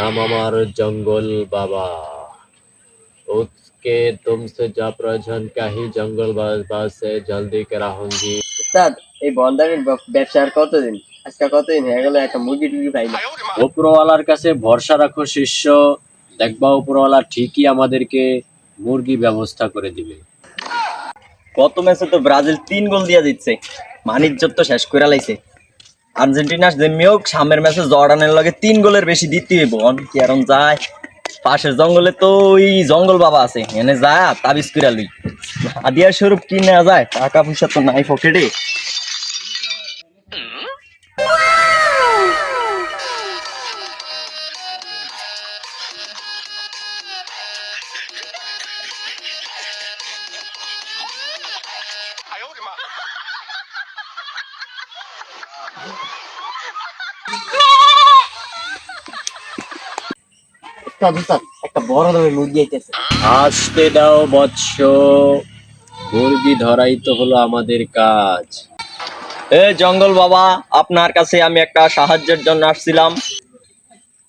नाम हमार जंगल बाबा। उसके तुमसे जा प्रयोजन क्या ही जंगल बाबा से जल्दी कराऊंगी। উস্তাদ, এই বন্ধানির ব্যবসার কতদিন? আজকে কতদিন হয়ে গেল একটা মুরগি টুরগি পাই না। উপরওয়ালার কাছে ভরসা রাখো শিষ্য, দেখবা উপরওয়ালা ঠিকই আমাদেরকে মুরগি ব্যবস্থা করে দিবে। গত ম্যাচে তো ব্রাজিল 3 গোল দিয়া দিচ্ছে, মানিজ্জত তো শেষ করে লাইছে। আর্জেন্টিনা যেমনি হোক সামনের ম্যাচে জর্ডানের লগে 3 গোলের বেশি দিতে হইব। কি এখন যায় পাশের জঙ্গলে তো ওই জঙ্গল বাবা আছে, এনে যায় তাবিজ করে লই। আদিয়ার স্বরূপ কি নেওয়া যায়? টাকা পয়সা তো নাই পকেটে। একটা বড় ধরনের মুরগি আইতেছে। আসতে দাও বৎস, মুরগি ধরাই তো হলো আমাদের কাজ। এ জঙ্গল বাবা, আপনার কাছে আমি একটা সাহায্যের জন্য আসছিলাম।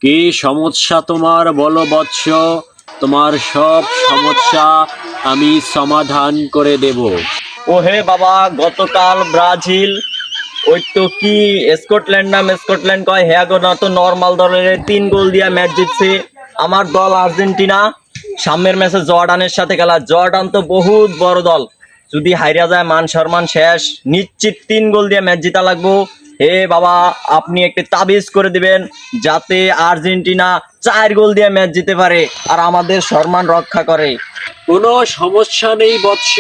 কি সমস্যা তোমার বলো বৎস, তোমার সব সমস্যা আমি সমাধান করে দেব। ও হে বাবা, গতকাল ব্রাজিল ওই তো কি স্কটল্যান্ড কয় হ্যাঁ গো, না তো নর্মাল দলের 3 গোল দিয়া ম্যাচ জিতছে। আমার দল আর্জেন্টিনা সামনের ম্যাচে জর্ডানের সাথে খেলা। জর্ডান তো বহুত বড় দল, যদি হাইরা যায় মান সম্মান শেষ। নিশ্চিত 3 গোল দিয়ে ম্যাচ জিতা লাগবো। হে বাবা, আপনি একটি তাবিজ করে দিবেন যাতে আর্জেন্টিনা 4 গোল দিয়ে ম্যাচ জিতে পারে আর আমাদের সম্মান রক্ষা করে। কোনো সমস্যা নেই বৎস,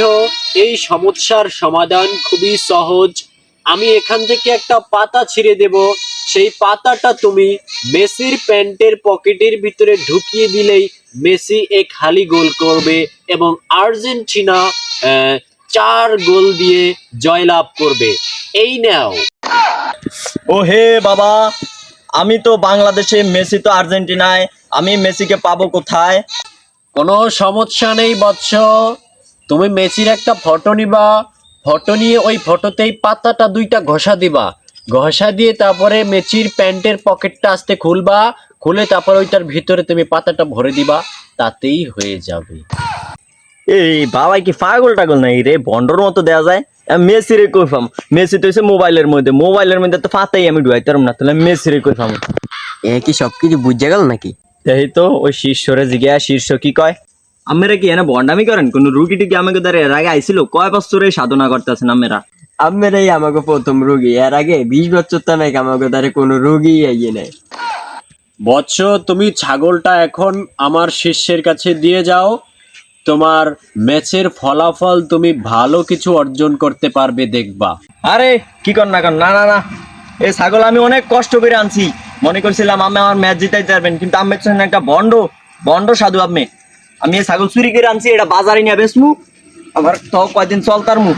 এই সমস্যার সমাধান খুবই সহজ। আমি এখান থেকে একটা পাতা ছিঁড়ে দেব, সেই পাতাটা তুমি মেসির প্যান্টের পকেটের ভিতরে ঢুকিয়ে দিলেই মেসি এক হালি গোল করবে এবং আর্জেন্টিনা 4 গোল দিয়ে জয়লাভ করবে। এই নাও। ও হে বাবা, আমি তো বাংলাদেশে, মেসি তো আর্জেন্টিনায়, আমি মেসিকে পাবো কোথায়? কোনো সমস্যা নেই বৎস, তুমি মেসির একটা ফটো নিবা, ফটো নিয়ে ওই ফটোতেই পাতাটা 2টা ঘষা দিবা, ঘষা দিয়ে তারপরে মেসির প্যান্টের পকেটটা আস্তে খুলবা, খুলে তারপর ওইটার ভিতরে তুমি পাতাটা ভরে দিবা, তাতেই হয়ে যাবে। এই বাবাই কি পাগল টাগল নাই রে? বন্ডর মতো দেওয়া যায়। মেসি রে কইফাম, মেসি তো হচ্ছে মোবাইলের মধ্যে তো পাতাই আমি ঢুকাইতাম না, তাহলে মেসি রে কইফাম। কি সবকিছু বুঝে গেল নাকি? এই তো ওই শীর্ষরে জিজ্ঞাসা, শীর্ষ কি কয়? আমরা কি এনে বন্ডামি করেন? কোন রুগী টুকি আমাকে দ্বারা এর আগে আইছিল? কয় বছরে সাধনা করতেছেন আমরা? আমারই আমাকে প্রথম রোগী, এর আগে 20 বছর তো নাকি আমাকে দ্বারা কোনো রোগী আইয়ে নাই। বৎস, তুমি ছাগলটা এখন আমার শিষ্যের কাছে দিয়ে যাও, তোমার ম্যাচের ফলাফল তুমি ভালো কিছু অর্জন করতে পারবে দেখবা। আরে কি কর না কর, না না না, এই ছাগল আমি অনেক কষ্ট করে আনছি, মনে করছিলাম আমি আমার ম্যাচ জিতাইতে পারবেন, কিন্তু আমি হচ্ছেন একটা বন্ড সাধু। আমি এই ছাগল চুরি করে আনছি, এটা বাজারে নিয়ে বেচমু, আমার তো কয়দিন চলতার মুখ।